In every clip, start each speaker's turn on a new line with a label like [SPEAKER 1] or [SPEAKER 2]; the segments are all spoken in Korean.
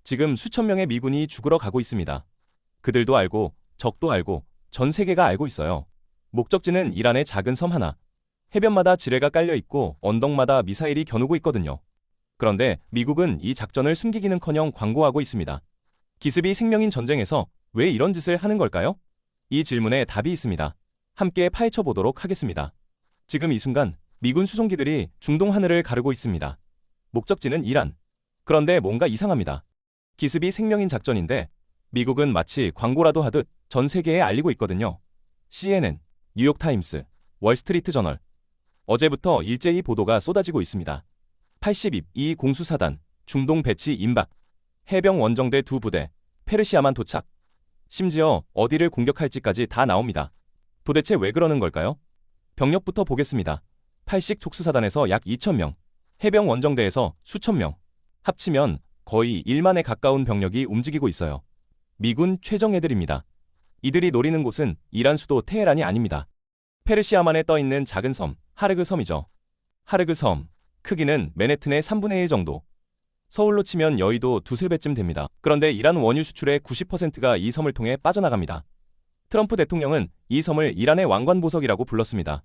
[SPEAKER 1] 지금 수천 명의 미군이 죽으러 가고 있습니다. 그들도 알고, 적도 알고, 전 세계가 알고 있어요. 목적지는 이란의 작은 섬 하나. 해변마다 지뢰가 깔려 있고 언덕마다 미사일이 겨누고 있거든요. 그런데 미국은 이 작전을 숨기기는커녕 광고하고 있습니다. 기습이 생명인 전쟁에서 왜 이런 짓을 하는 걸까요? 이 질문에 답이 있습니다. 함께 파헤쳐 보도록 하겠습니다. 지금 이 순간 미군 수송기들이 중동 하늘을 가르고 있습니다. 목적지는 이란. 그런데 뭔가 이상합니다. 기습이 생명인 작전인데 미국은 마치 광고라도 하듯 전 세계에 알리고 있거든요. CNN, 뉴욕타임스, 월스트리트 저널. 어제부터 일제히 보도가 쏟아지고 있습니다. 82 공수사단, 중동 배치 임박, 해병 원정대 2부대, 페르시아만 도착. 심지어 어디를 공격할지까지 다 나옵니다. 도대체 왜 그러는 걸까요? 병력부터 보겠습니다. 80 촉수사단에서 약 2,000명, 해병 원정대에서 수천 명. 합치면 거의 1만에 가까운 병력이 움직이고 있어요. 미군 최정 예들입니다. 이들이 노리는 곳은 이란 수도 테헤란이 아닙니다. 페르시아만에 떠있는 작은 섬, 하르그 섬이죠. 하르그 섬, 크기는 맨해튼의 3분의 1 정도. 서울로 치면 여의도 두세 배쯤 됩니다. 그런데 이란 원유 수출의 90%가 이 섬을 통해 빠져나갑니다. 트럼프 대통령은 이 섬을 이란의 왕관 보석이라고 불렀습니다.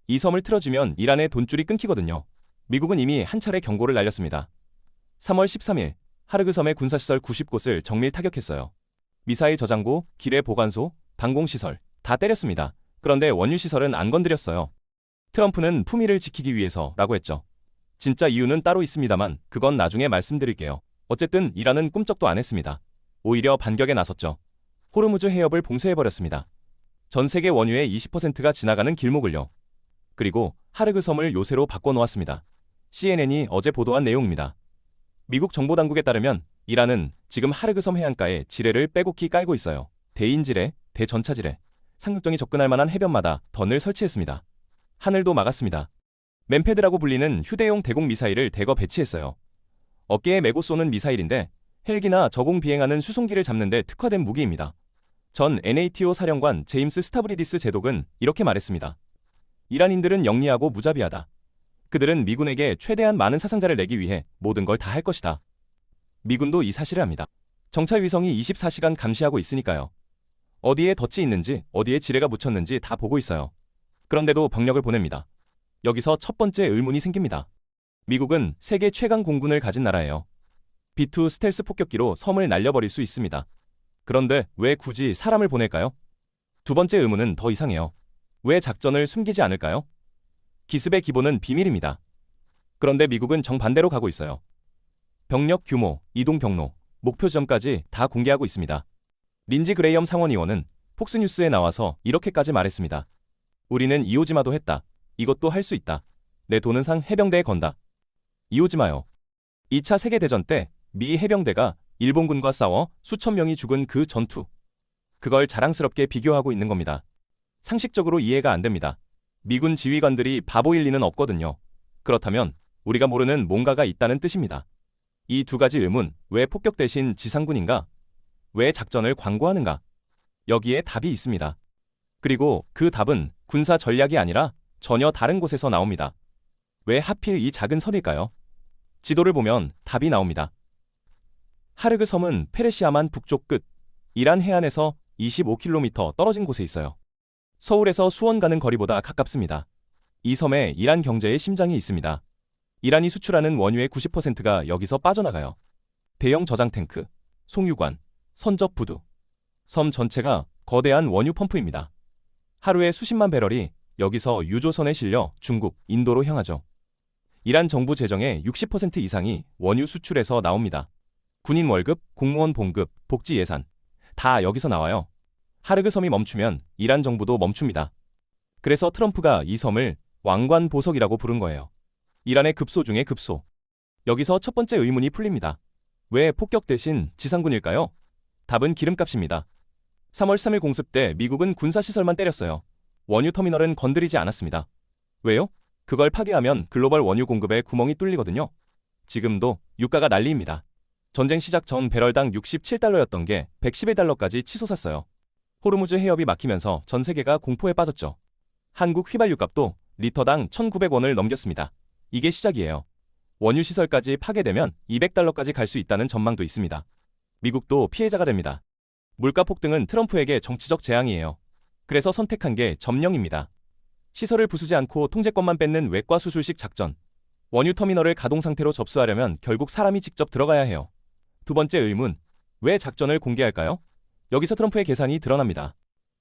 [SPEAKER 1] 이 섬을 틀어주면 이란의 돈줄이 끊기거든요. 미국은 이미 한 차례 경고를 날렸습니다. 3월 13일, 하르그 섬의 군사시설 90곳을 정밀 타격했어요. 미사일 저장고, 기뢰 보관소, 방공시설 다 때렸습니다. 그런데 원유시설은 안 건드렸어요. 트럼프는 품위를 지키기 위해서라고 했죠. 진짜 이유는 따로 있습니다만 그건 나중에 말씀드릴게요. 어쨌든 이란은 꿈쩍도 안 했습니다. 오히려 반격에 나섰죠. 호르무즈 해협을 봉쇄해버렸습니다. 전 세계 원유의 20%가 지나가는 길목을요. 그리고 하르그 섬을 요새로 바꿔놓았습니다. CNN이 어제 보도한 내용입니다. 미국 정보당국에 따르면 이란은 지금 하르그 섬 해안가에 지뢰를 빼곡히 깔고 있어요. 대인지뢰, 대전차지뢰, 상륙정이 접근할 만한 해변마다 던을 설치했습니다. 하늘도 막았습니다. 맨패드라고 불리는 휴대용 대공 미사일을 대거 배치했어요. 어깨에 메고 쏘는 미사일인데 헬기나 저공 비행하는 수송기를 잡는 데 특화된 무기입니다. 전 NATO 사령관 제임스 스타브리디스 제독은 이렇게 말했습니다. 이란인들은 영리하고 무자비하다. 그들은 미군에게 최대한 많은 사상자를 내기 위해 모든 걸 다 할 것이다. 미군도 이 사실을 압니다. 정찰 위성이 24시간 감시하고 있으니까요. 어디에 덫이 있는지, 어디에 지뢰가 묻혔는지 다 보고 있어요. 그런데도 병력을 보냅니다. 여기서 첫 번째 의문이 생깁니다. 미국은 세계 최강 공군을 가진 나라예요. B-2 스텔스 폭격기로 섬을 날려버릴 수 있습니다. 그런데 왜 굳이 사람을 보낼까요? 두 번째 의문은 더 이상해요. 왜 작전을 숨기지 않을까요? 기습의 기본은 비밀입니다. 그런데 미국은 정반대로 가고 있어요. 병력 규모, 이동 경로, 목표 지점까지 다 공개하고 있습니다. 린지 그레이엄 상원의원은 폭스뉴스에 나와서 이렇게까지 말했습니다. 우리는 이오지마도 했다. 이것도 할 수 있다. 내 돈은 상 해병대에 건다. 이오지마요. 2차 세계대전 때 미 해병대가 일본군과 싸워 수천 명이 죽은 그 전투. 그걸 자랑스럽게 비교하고 있는 겁니다. 상식적으로 이해가 안 됩니다. 미군 지휘관들이 바보일 리는 없거든요. 그렇다면 우리가 모르는 뭔가가 있다는 뜻입니다. 이 두 가지 의문, 왜 폭격 대신 지상군인가? 왜 작전을 광고하는가? 여기에 답이 있습니다. 그리고 그 답은 군사 전략이 아니라 전혀 다른 곳에서 나옵니다. 왜 하필 이 작은 섬일까요? 지도를 보면 답이 나옵니다. 하르그 섬은 페르시아만 북쪽 끝, 이란 해안에서 25km 떨어진 곳에 있어요. 서울에서 수원 가는 거리보다 가깝습니다. 이 섬에 이란 경제의 심장이 있습니다. 이란이 수출하는 원유의 90%가 여기서 빠져나가요. 대형 저장 탱크, 송유관, 선적 부두. 섬 전체가 거대한 원유 펌프입니다. 하루에 수십만 배럴이 여기서 유조선에 실려 중국, 인도로 향하죠. 이란 정부 재정의 60% 이상이 원유 수출에서 나옵니다. 군인 월급, 공무원 봉급, 복지 예산 다 여기서 나와요. 하르그 섬이 멈추면 이란 정부도 멈춥니다. 그래서 트럼프가 이 섬을 왕관 보석이라고 부른 거예요. 이란의 급소 중에 급소. 여기서 첫 번째 의문이 풀립니다. 왜 폭격 대신 지상군일까요? 답은 기름값입니다. 3월 3일 공습 때 미국은 군사시설만 때렸어요. 원유 터미널은 건드리지 않았습니다. 왜요? 그걸 파괴하면 글로벌 원유 공급에 구멍이 뚫리거든요. 지금도 유가가 난리입니다. 전쟁 시작 전 배럴당 67달러였던 게 111달러까지 치솟았어요. 호르무즈 해협이 막히면서 전 세계가 공포에 빠졌죠. 한국 휘발유 값도 리터당 1,900원을 넘겼습니다. 이게 시작이에요. 원유 시설까지 파괴되면 200달러까지 갈 수 있다는 전망도 있습니다. 미국도 피해자가 됩니다. 물가 폭등은 트럼프에게 정치적 재앙이에요. 그래서 선택한 게 점령입니다. 시설을 부수지 않고 통제권만 뺏는 외과 수술식 작전. 원유 터미널을 가동 상태로 접수하려면 결국 사람이 직접 들어가야 해요. 두 번째 의문, 왜 작전을 공개할까요? 여기서 트럼프의 계산이 드러납니다.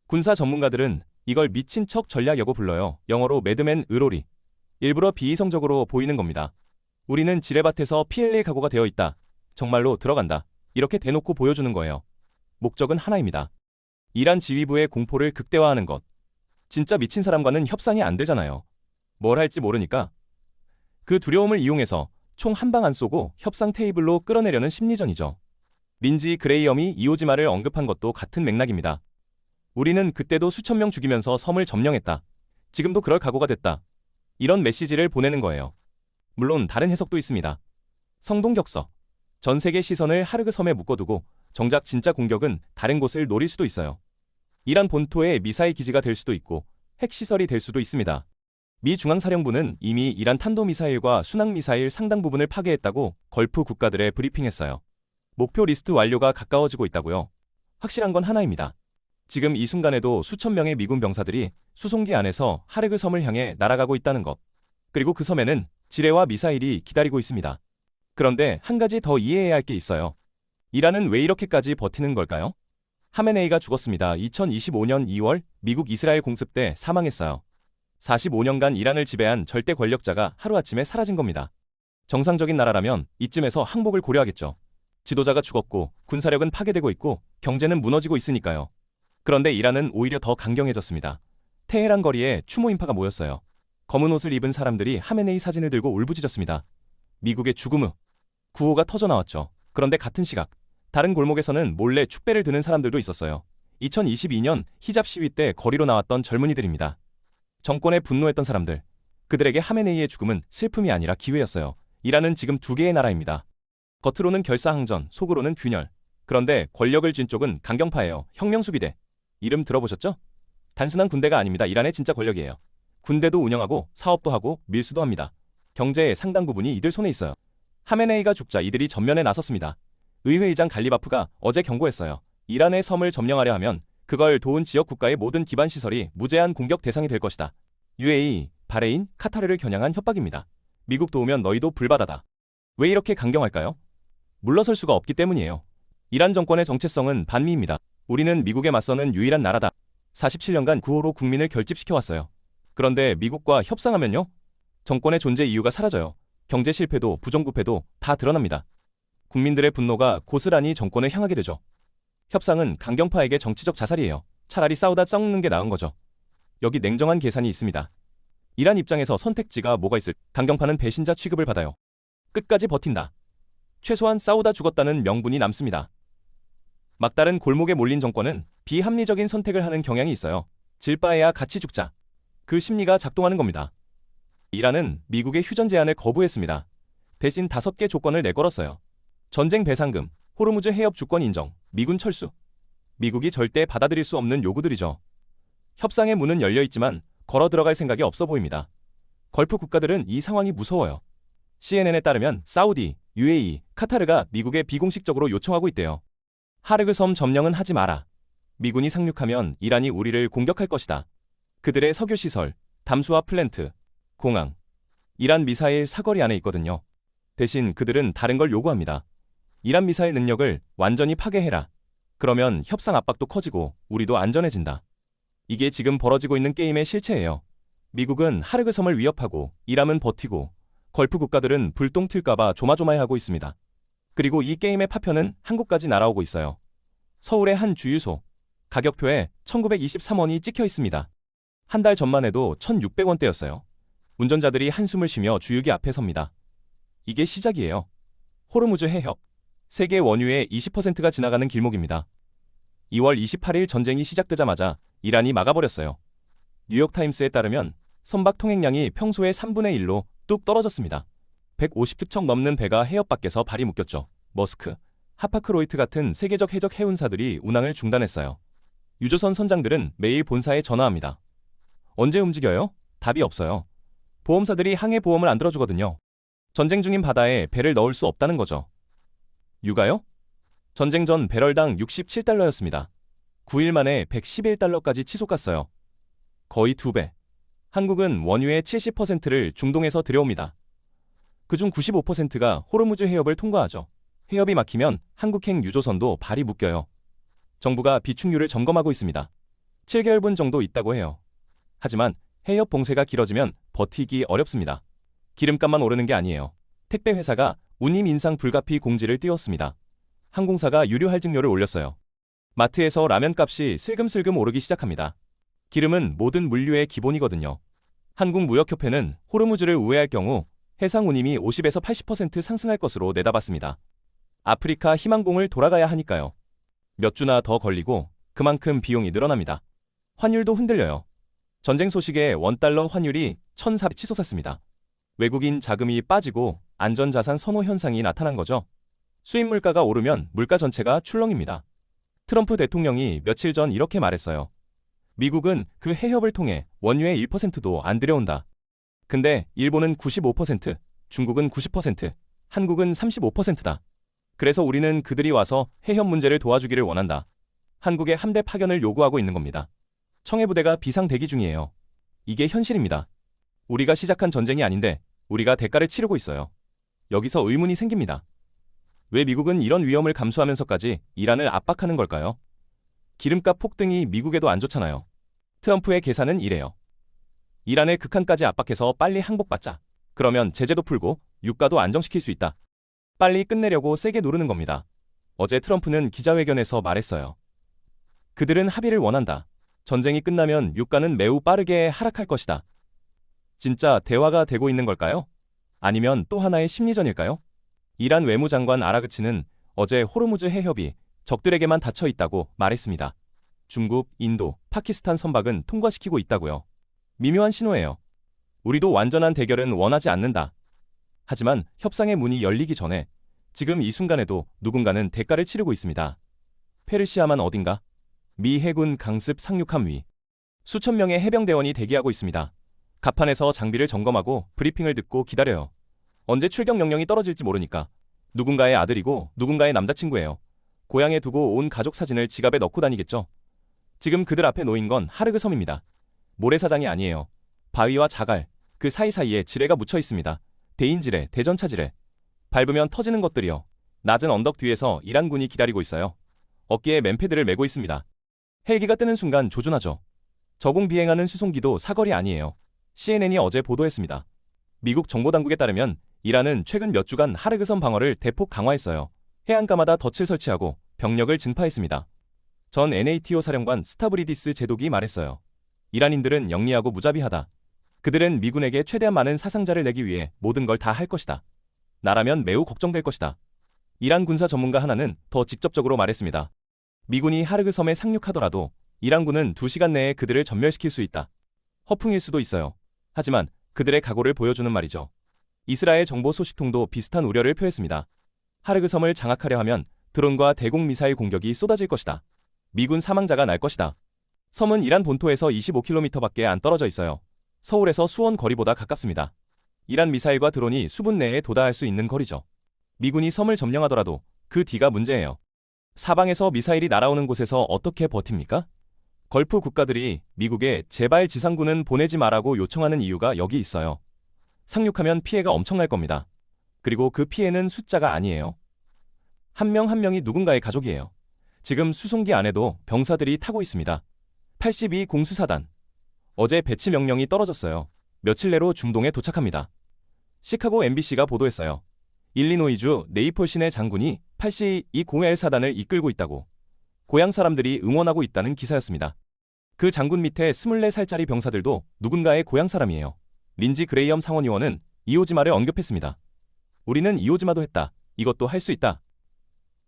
[SPEAKER 1] 군사 전문가들은 이걸 미친 척 전략이라고 불러요. 영어로 매드맨 의로리. 일부러 비이성적으로 보이는 겁니다. 우리는 지뢰밭에서 PLA 각오가 되어 있다. 정말로 들어간다. 이렇게 대놓고 보여주는 거예요. 목적은 하나입니다. 이란 지휘부의 공포를 극대화하는 것. 진짜 미친 사람과는 협상이 안 되잖아요. 뭘 할지 모르니까. 그 두려움을 이용해서 총 한 방 안 쏘고 협상 테이블로 끌어내려는 심리전이죠. 린지 그레이엄이 이오지마를 언급한 것도 같은 맥락입니다. 우리는 그때도 수천 명 죽이면서 섬을 점령했다. 지금도 그럴 각오가 됐다. 이런 메시지를 보내는 거예요. 물론 다른 해석도 있습니다. 성동격서. 전 세계 시선을 하르그 섬에 묶어두고 정작 진짜 공격은 다른 곳을 노릴 수도 있어요. 이란 본토의 미사일 기지가 될 수도 있고 핵시설이 될 수도 있습니다. 미 중앙사령부는 이미 이란 탄도미사일과 순항미사일 상당 부분을 파괴했다고 걸프 국가들에 브리핑했어요. 목표 리스트 완료가 가까워지고 있다고요. 확실한 건 하나입니다. 지금 이 순간에도 수천 명의 미군 병사들이 수송기 안에서 하르그 섬을 향해 날아가고 있다는 것. 그리고 그 섬에는 지뢰와 미사일이 기다리고 있습니다. 그런데 한 가지 더 이해해야 할 게 있어요. 이란은 왜 이렇게까지 버티는 걸까요? 하메네이가 죽었습니다. 2025년 2월 미국 이스라엘 공습 때 사망했어요. 45년간 이란을 지배한 절대 권력자가 하루아침에 사라진 겁니다. 정상적인 나라라면 이쯤에서 항복을 고려하겠죠. 지도자가 죽었고 군사력은 파괴되고 있고 경제는 무너지고 있으니까요. 그런데 이란은 오히려 더 강경해졌습니다. 테헤란 거리에 추모 인파가 모였어요. 검은 옷을 입은 사람들이 하메네이 사진을 들고 울부짖었습니다. 미국의 죽음 후 구호가 터져나왔죠. 그런데 같은 시각 다른 골목에서는 몰래 축배를 드는 사람들도 있었어요. 2022년 히잡 시위 때 거리로 나왔던 젊은이들입니다. 정권에 분노했던 사람들. 그들에게 하메네이의 죽음은 슬픔이 아니라 기회였어요. 이란은 지금 두 개의 나라입니다. 겉으로는 결사항전, 속으로는 균열. 그런데 권력을 쥔 쪽은 강경파예요. 혁명수비대. 이름 들어보셨죠? 단순한 군대가 아닙니다. 이란의 진짜 권력이에요. 군대도 운영하고 사업도 하고 밀수도 합니다. 경제의 상당 부분이 이들 손에 있어요. 하메네이가 죽자 이들이 전면에 나섰습니다. 의회의장 갈리바프가 어제 경고했어요. 이란의 섬을 점령하려 하면 그걸 도운 지역 국가의 모든 기반 시설이 무제한 공격 대상이 될 것이다. UAE, 바레인, 카타르를 겨냥한 협박입니다. 미국 도우면 너희도 불바다다. 왜 이렇게 강경할까요? 물러설 수가 없기 때문이에요. 이란 정권의 정체성은 반미입니다. 우리는 미국에 맞서는 유일한 나라다. 47년간 구호로 국민을 결집시켜왔어요. 그런데 미국과 협상하면요? 정권의 존재 이유가 사라져요. 경제 실패도 부정부패도 다 드러납니다. 국민들의 분노가 고스란히 정권을 향하게 되죠. 협상은 강경파에게 정치적 자살이에요. 차라리 싸우다 썩는 게 나은 거죠. 여기 냉정한 계산이 있습니다. 이란 입장에서 선택지가 뭐가 있을? 강경파는 배신자 취급을 받아요. 끝까지 버틴다. 최소한 싸우다 죽었다는 명분이 남습니다. 막다른 골목에 몰린 정권은 비합리적인 선택을 하는 경향이 있어요. 질 바에야 같이 죽자. 그 심리가 작동하는 겁니다. 이란은 미국의 휴전 제안을 거부했습니다. 대신 5개 조건을 내걸었어요. 전쟁 배상금, 호르무즈 해협 주권 인정, 미군 철수. 미국이 절대 받아들일 수 없는 요구들이죠. 협상의 문은 열려 있지만 걸어 들어갈 생각이 없어 보입니다. 걸프 국가들은 이 상황이 무서워요. CNN에 따르면 사우디, UAE, 카타르가 미국에 비공식적으로 요청하고 있대요. 하르그 섬 점령은 하지 마라. 미군이 상륙하면 이란이 우리를 공격할 것이다. 그들의 석유시설, 담수화 플랜트, 공항, 이란 미사일 사거리 안에 있거든요. 대신 그들은 다른 걸 요구합니다. 이란 미사일 능력을 완전히 파괴해라. 그러면 협상 압박도 커지고 우리도 안전해진다. 이게 지금 벌어지고 있는 게임의 실체예요. 미국은 하르그 섬을 위협하고 이란은 버티고 걸프 국가들은 불똥 튈까봐 조마조마해하고 있습니다. 그리고 이 게임의 파편은 한국까지 날아오고 있어요. 서울의 한 주유소. 가격표에 1923원이 찍혀 있습니다. 한 달 전만 해도 1600원대였어요. 운전자들이 한숨을 쉬며 주유기 앞에 섭니다. 이게 시작이에요. 호르무즈 해협. 세계 원유의 20%가 지나가는 길목입니다. 2월 28일 전쟁이 시작되자마자 이란이 막아버렸어요. 뉴욕타임스에 따르면 선박 통행량이 평소의 3분의 1로 뚝 떨어졌습니다. 150척 넘는 배가 해협 밖에서 발이 묶였죠. 머스크, 하파크로이트 같은 세계적 해적 해운사들이 운항을 중단했어요. 유조선 선장들은 매일 본사에 전화합니다. 언제 움직여요? 답이 없어요. 보험사들이 항해 보험을 안 들어주거든요. 전쟁 중인 바다에 배를 넣을 수 없다는 거죠. 육아요? 전쟁 전 배럴당 67달러였습니다. 9일 만에 111달러까지 치솟갔어요. 거의 2배. 한국은 원유의 70%를 중동에서 들여옵니다. 그중 95%가 호르무즈 해협을 통과하죠. 해협이 막히면 한국행 유조선도 발이 묶여요. 정부가 비축률을 점검하고 있습니다. 7개월분 정도 있다고 해요. 하지만 해협 봉쇄가 길어지면 버티기 어렵습니다. 기름값만 오르는 게 아니에요. 택배 회사가 운임 인상 불가피 공지를 띄웠습니다. 항공사가 유류 할증료를 올렸어요. 마트에서 라면값이 슬금슬금 오르기 시작합니다. 기름은 모든 물류의 기본이거든요. 한국무역협회는 호르무즈를 우회할 경우 해상 운임이 50에서 80% 상승할 것으로 내다봤습니다. 아프리카 희망봉을 돌아가야 하니까요. 몇 주나 더 걸리고 그만큼 비용이 늘어납니다. 환율도 흔들려요. 전쟁 소식에 원달러 환율이 1,400 치솟았습니다. 외국인 자금이 빠지고 안전자산 선호 현상이 나타난 거죠. 수입 물가가 오르면 물가 전체가 출렁입니다. 트럼프 대통령이 며칠 전 이렇게 말했어요. 미국은 그 해협을 통해 원유의 1%도 안 들여온다. 근데 일본은 95%, 중국은 90%, 한국은 35%다. 그래서 우리는 그들이 와서 해협 문제를 도와주기를 원한다. 한국의 함대 파견을 요구하고 있는 겁니다. 청해부대가 비상 대기 중이에요. 이게 현실입니다. 우리가 시작한 전쟁이 아닌데 우리가 대가를 치르고 있어요. 여기서 의문이 생깁니다. 왜 미국은 이런 위험을 감수하면서까지 이란을 압박하는 걸까요? 기름값 폭등이 미국에도 안 좋잖아요. 트럼프의 계산은 이래요. 이란을 극한까지 압박해서 빨리 항복받자. 그러면 제재도 풀고 유가도 안정시킬 수 있다. 빨리 끝내려고 세게 누르는 겁니다. 어제 트럼프는 기자회견에서 말했어요. 그들은 합의를 원한다. 전쟁이 끝나면 유가는 매우 빠르게 하락할 것이다. 진짜 대화가 되고 있는 걸까요? 아니면 또 하나의 심리전일까요? 이란 외무장관 아라그치는 어제 호르무즈 해협이 적들에게만 닫혀 있다고 말했습니다. 중국, 인도, 파키스탄 선박은 통과시키고 있다고요. 미묘한 신호예요. 우리도 완전한 대결은 원하지 않는다. 하지만 협상의 문이 열리기 전에 지금 이 순간에도 누군가는 대가를 치르고 있습니다. 페르시아만 어딘가? 미 해군 강습 상륙함 위. 수천 명의 해병대원이 대기하고 있습니다. 갑판에서 장비를 점검하고 브리핑을 듣고 기다려요. 언제 출격 명령이 떨어질지 모르니까. 누군가의 아들이고 누군가의 남자친구예요. 고향에 두고 온 가족 사진을 지갑에 넣고 다니겠죠. 지금 그들 앞에 놓인 건 하르그 섬입니다. 모래사장이 아니에요. 바위와 자갈, 그 사이사이에 지뢰가 묻혀 있습니다. 대인지뢰, 대전차지뢰. 밟으면 터지는 것들이요. 낮은 언덕 뒤에서 이란군이 기다리고 있어요. 어깨에 맨패드를 메고 있습니다. 헬기가 뜨는 순간 조준하죠. 저공 비행하는 수송기도 사거리 아니에요. CNN이 어제 보도했습니다. 미국 정보당국에 따르면 이란은 최근 몇 주간 하르그섬 방어를 대폭 강화했어요. 해안가마다 덫을 설치하고 병력을 증파했습니다. 전 NATO 사령관 스타브리디스 제독이 말했어요. 이란인들은 영리하고 무자비하다. 그들은 미군에게 최대한 많은 사상자를 내기 위해 모든 걸 다 할 것이다. 나라면 매우 걱정될 것이다. 이란 군사 전문가 하나는 더 직접적으로 말했습니다. 미군이 하르그 섬에 상륙하더라도 이란군은 2시간 내에 그들을 전멸시킬 수 있다. 허풍일 수도 있어요. 하지만 그들의 각오를 보여주는 말이죠. 이스라엘 정보 소식통도 비슷한 우려를 표했습니다. 하르그 섬을 장악하려 하면 드론과 대공 미사일 공격이 쏟아질 것이다. 미군 사망자가 날 것이다. 섬은 이란 본토에서 25km밖에 안 떨어져 있어요. 서울에서 수원 거리보다 가깝습니다. 이란 미사일과 드론이 수분 내에 도달할 수 있는 거리죠. 미군이 섬을 점령하더라도 그 뒤가 문제예요. 사방에서 미사일이 날아오는 곳에서 어떻게 버팁니까? 걸프 국가들이 미국에 제발 지상군은 보내지 마라고 요청하는 이유가 여기 있어요. 상륙하면 피해가 엄청날 겁니다. 그리고 그 피해는 숫자가 아니에요. 한 명 한 명이 누군가의 가족이에요. 지금 수송기 안에도 병사들이 타고 있습니다. 82 공수사단. 어제 배치 명령이 떨어졌어요. 며칠 내로 중동에 도착합니다. 시카고 MBC가 보도했어요. 일리노이주 네이폴신의 장군이 82 공엘 사단을 이끌고 있다고. 고향 사람들이 응원하고 있다는 기사였습니다. 그 장군 밑에 24살짜리 병사들도 누군가의 고향 사람이에요. 린지 그레이엄 상원의원은 이오지마를 언급했습니다. 우리는 이오지마도 했다. 이것도 할 수 있다.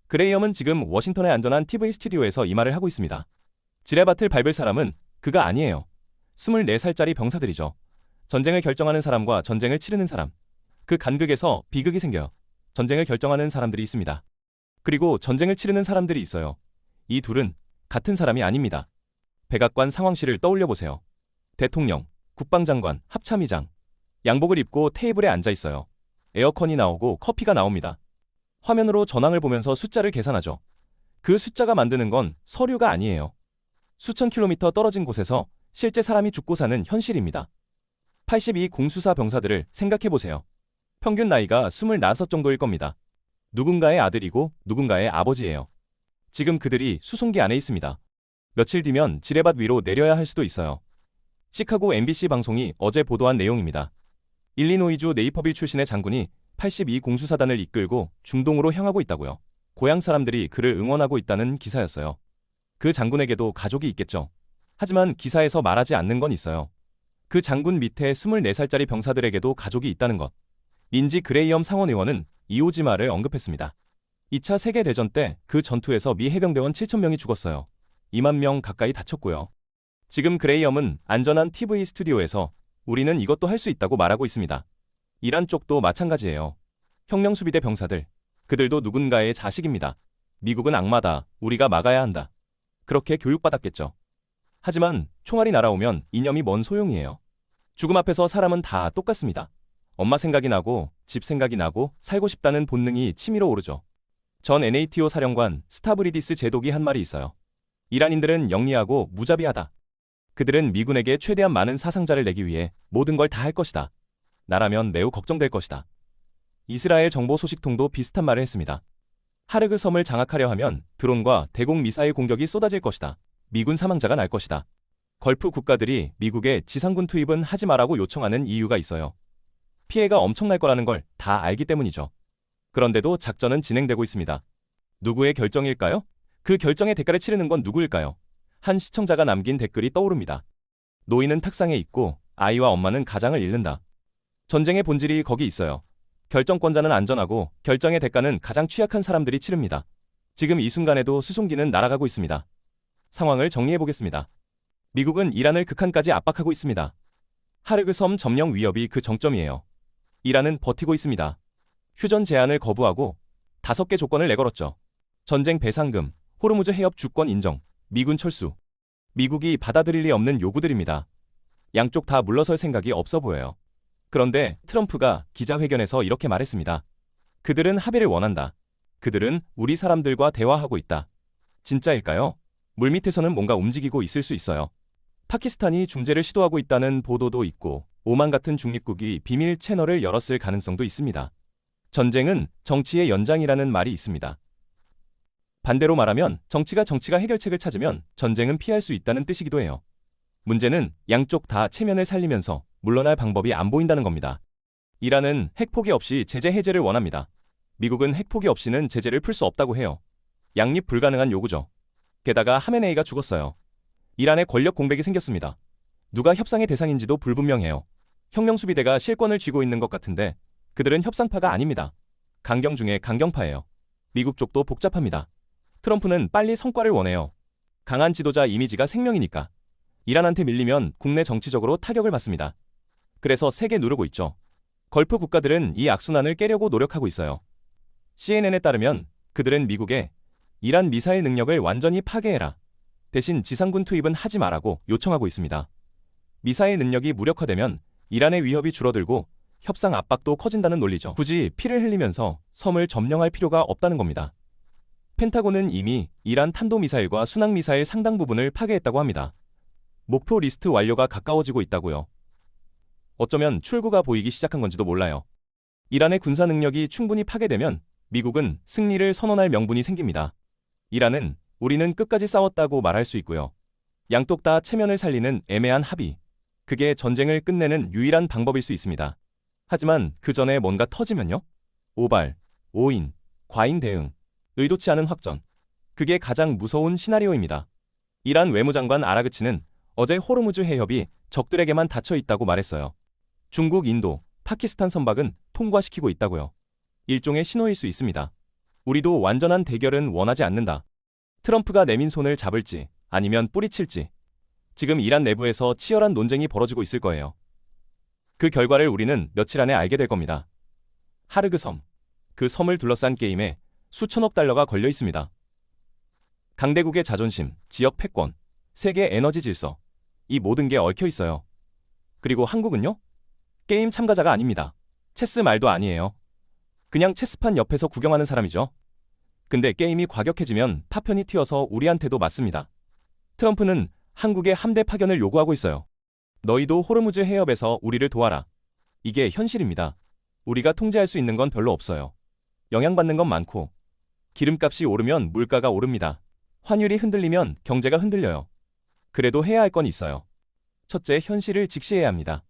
[SPEAKER 1] 그레이엄은 지금 워싱턴의 안전한 TV 스튜디오에서 이 말을 하고 있습니다. 지뢰밭을 밟을 사람은 그가 아니에요. 24살짜리 병사들이죠. 전쟁을 결정하는 사람과 전쟁을 치르는 사람. 그 간극에서 비극이 생겨요. 전쟁을 결정하는 사람들이 있습니다. 그리고 전쟁을 치르는 사람들이 있어요. 이 둘은 같은 사람이 아닙니다. 백악관 상황실을 떠올려 보세요. 대통령, 국방장관, 합참의장. 양복을 입고 테이블에 앉아 있어요. 에어컨이 나오고 커피가 나옵니다. 화면으로 전황을 보면서 숫자를 계산하죠. 그 숫자가 만드는 건 서류가 아니에요. 수천 킬로미터 떨어진 곳에서 실제 사람이 죽고 사는 현실입니다. 82 공수사 병사들을 생각해보세요. 평균 나이가 25 정도일 겁니다. 누군가의 아들이고 누군가의 아버지예요. 지금 그들이 수송기 안에 있습니다. 며칠 뒤면 지뢰밭 위로 내려야 할 수도 있어요. 시카고 MBC 방송이 어제 보도한 내용입니다. 일리노이주 네이퍼빌 출신의 장군이 82 공수사단을 이끌고 중동으로 향하고 있다고요. 고향 사람들이 그를 응원하고 있다는 기사였어요. 그 장군에게도 가족이 있겠죠. 하지만 기사에서 말하지 않는 건 있어요. 그 장군 밑에 24살짜리 병사들에게도 가족이 있다는 것. 린지 그레이엄 상원 의원은 이오지마를 언급했습니다. 2차 세계대전 때 그 전투에서 미 해병대원 7,000명이 죽었어요. 2만 명 가까이 다쳤고요. 지금 그레이엄은 안전한 TV 스튜디오에서 우리는 이것도 할 수 있다고 말하고 있습니다. 이란 쪽도 마찬가지예요. 혁명수비대 병사들. 그들도 누군가의 자식입니다. 미국은 악마다. 우리가 막아야 한다. 그렇게 교육받았겠죠. 하지만 총알이 날아오면 이념이 뭔 소용이에요. 죽음 앞에서 사람은 다 똑같습니다. 엄마 생각이 나고 집 생각이 나고 살고 싶다는 본능이 치밀어 오르죠. 전 NATO 사령관 스타브리디스 제독이 한 말이 있어요. 이란인들은 영리하고 무자비하다. 그들은 미군에게 최대한 많은 사상자를 내기 위해 모든 걸 다 할 것이다. 나라면 매우 걱정될 것이다. 이스라엘 정보 소식통도 비슷한 말을 했습니다. 하르그 섬을 장악하려 하면 드론과 대공 미사일 공격이 쏟아질 것이다. 미군 사망자가 날 것이다. 걸프 국가들이 미국의 지상군 투입은 하지 말라고 요청하는 이유가 있어요. 피해가 엄청날 거라는 걸 다 알기 때문이죠. 그런데도 작전은 진행되고 있습니다. 누구의 결정일까요? 그 결정의 대가를 치르는 건 누구일까요? 한 시청자가 남긴 댓글이 떠오릅니다. 노인은 탁상에 있고 아이와 엄마는 가장을 잃는다. 전쟁의 본질이 거기 있어요. 결정권자는 안전하고 결정의 대가는 가장 취약한 사람들이 치릅니다. 지금 이 순간에도 수송기는 날아가고 있습니다. 상황을 정리해보겠습니다. 미국은 이란을 극한까지 압박하고 있습니다. 하르그 섬 점령 위협이 그 정점이에요. 이란은 버티고 있습니다. 휴전 제안을 거부하고 5개 조건을 내걸었죠. 전쟁 배상금, 호르무즈 해협 주권 인정, 미군 철수. 미국이 받아들일 리 없는 요구들입니다. 양쪽 다 물러설 생각이 없어 보여요. 그런데 트럼프가 기자회견에서 이렇게 말했습니다. 그들은 합의를 원한다. 그들은 우리 사람들과 대화하고 있다. 진짜일까요? 물밑에서는 뭔가 움직이고 있을 수 있어요. 파키스탄이 중재를 시도하고 있다는 보도도 있고 오만 같은 중립국이 비밀 채널을 열었을 가능성도 있습니다. 전쟁은 정치의 연장이라는 말이 있습니다. 반대로 말하면 정치가 해결책을 찾으면 전쟁은 피할 수 있다는 뜻이기도 해요. 문제는 양쪽 다 체면을 살리면서 물러날 방법이 안 보인다는 겁니다. 이란은 핵포기 없이 제재 해제를 원합니다. 미국은 핵포기 없이는 제재를 풀 수 없다고 해요. 양립 불가능한 요구죠. 게다가 하메네이가 죽었어요. 이란의 권력 공백이 생겼습니다. 누가 협상의 대상인지도 불분명해요. 혁명수비대가 실권을 쥐고 있는 것 같은데 그들은 협상파가 아닙니다. 강경 중에 강경파예요. 미국 쪽도 복잡합니다. 트럼프는 빨리 성과를 원해요. 강한 지도자 이미지가 생명이니까. 이란한테 밀리면 국내 정치적으로 타격을 받습니다. 그래서 세게 누르고 있죠. 걸프 국가들은 이 악순환을 깨려고 노력하고 있어요. CNN에 따르면 그들은 미국에 이란 미사일 능력을 완전히 파괴해라. 대신 지상군 투입은 하지 말라고 요청하고 있습니다. 미사일 능력이 무력화되면 이란의 위협이 줄어들고 협상 압박도 커진다는 논리죠. 굳이 피를 흘리면서 섬을 점령할 필요가 없다는 겁니다. 펜타곤은 이미 이란 탄도미사일과 순항미사일 상당 부분을 파괴했다고 합니다. 목표 리스트 완료가 가까워지고 있다고요. 어쩌면 출구가 보이기 시작한 건지도 몰라요. 이란의 군사 능력이 충분히 파괴되면 미국은 승리를 선언할 명분이 생깁니다. 이란은 우리는 끝까지 싸웠다고 말할 수 있고요. 양쪽 다 체면을 살리는 애매한 합의. 그게 전쟁을 끝내는 유일한 방법일 수 있습니다. 하지만 그 전에 뭔가 터지면요? 오발, 오인, 과잉 대응, 의도치 않은 확전. 그게 가장 무서운 시나리오입니다. 이란 외무장관 아라그치는 어제 호르무즈 해협이 적들에게만 닫혀 있다고 말했어요. 중국, 인도, 파키스탄 선박은 통과시키고 있다고요. 일종의 신호일 수 있습니다. 우리도 완전한 대결은 원하지 않는다. 트럼프가 내민 손을 잡을지 아니면 뿌리칠지. 지금 이란 내부에서 치열한 논쟁이 벌어지고 있을 거예요. 그 결과를 우리는 며칠 안에 알게 될 겁니다. 하르그 섬. 그 섬을 둘러싼 게임에 수천억 달러가 걸려 있습니다. 강대국의 자존심, 지역 패권, 세계 에너지 질서. 이 모든 게 얽혀 있어요. 그리고 한국은요? 게임 참가자가 아닙니다. 체스 말도 아니에요. 그냥 체스판 옆에서 구경하는 사람이죠. 근데 게임이 과격해지면 파편이 튀어서 우리한테도 맞습니다. 트럼프는 한국의 함대 파견을 요구하고 있어요. 너희도 호르무즈 해협에서 우리를 도와라. 이게 현실입니다. 우리가 통제할 수 있는 건 별로 없어요. 영향받는 건 많고, 기름값이 오르면 물가가 오릅니다. 환율이 흔들리면 경제가 흔들려요. 그래도 해야 할 건 있어요. 첫째, 현실을 직시해야 합니다.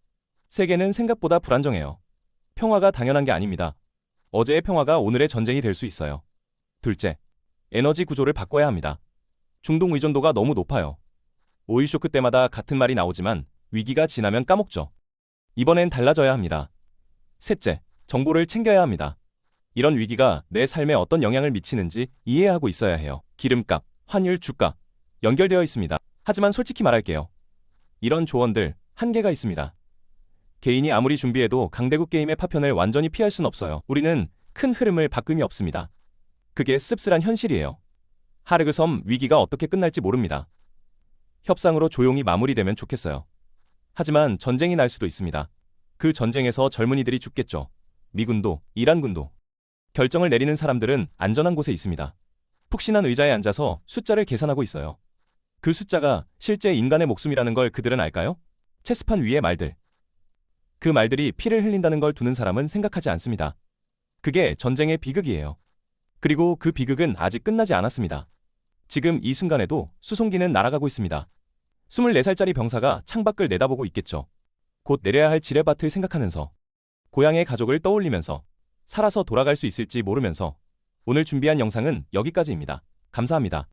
[SPEAKER 1] 세계는 생각보다 불안정해요. 평화가 당연한 게 아닙니다. 어제의 평화가 오늘의 전쟁이 될 수 있어요. 둘째, 에너지 구조를 바꿔야 합니다. 중동 의존도가 너무 높아요. 오일 쇼크 때마다 같은 말이 나오지만 위기가 지나면 까먹죠. 이번엔 달라져야 합니다. 셋째, 정보를 챙겨야 합니다. 이런 위기가 내 삶에 어떤 영향을 미치는지 이해하고 있어야 해요. 기름값, 환율, 주가 연결되어 있습니다. 하지만 솔직히 말할게요. 이런 조언들 한계가 있습니다. 개인이 아무리 준비해도 강대국 게임의 파편을 완전히 피할 순 없어요. 우리는 큰 흐름을 바꿈이 없습니다. 그게 씁쓸한 현실이에요. 하르그 섬 위기가 어떻게 끝날지 모릅니다. 협상으로 조용히 마무리되면 좋겠어요. 하지만 전쟁이 날 수도 있습니다. 그 전쟁에서 젊은이들이 죽겠죠. 미군도, 이란군도. 결정을 내리는 사람들은 안전한 곳에 있습니다. 푹신한 의자에 앉아서 숫자를 계산하고 있어요. 그 숫자가 실제 인간의 목숨이라는 걸 그들은 알까요? 체스판 위의 말들. 그 말들이 피를 흘린다는 걸 두는 사람은 생각하지 않습니다. 그게 전쟁의 비극이에요. 그리고 그 비극은 아직 끝나지 않았습니다. 지금 이 순간에도 수송기는 날아가고 있습니다. 24살짜리 병사가 창밖을 내다보고 있겠죠. 곧 내려야 할 지뢰밭을 생각하면서, 고향의 가족을 떠올리면서, 살아서 돌아갈 수 있을지 모르면서. 오늘 준비한 영상은 여기까지입니다. 감사합니다.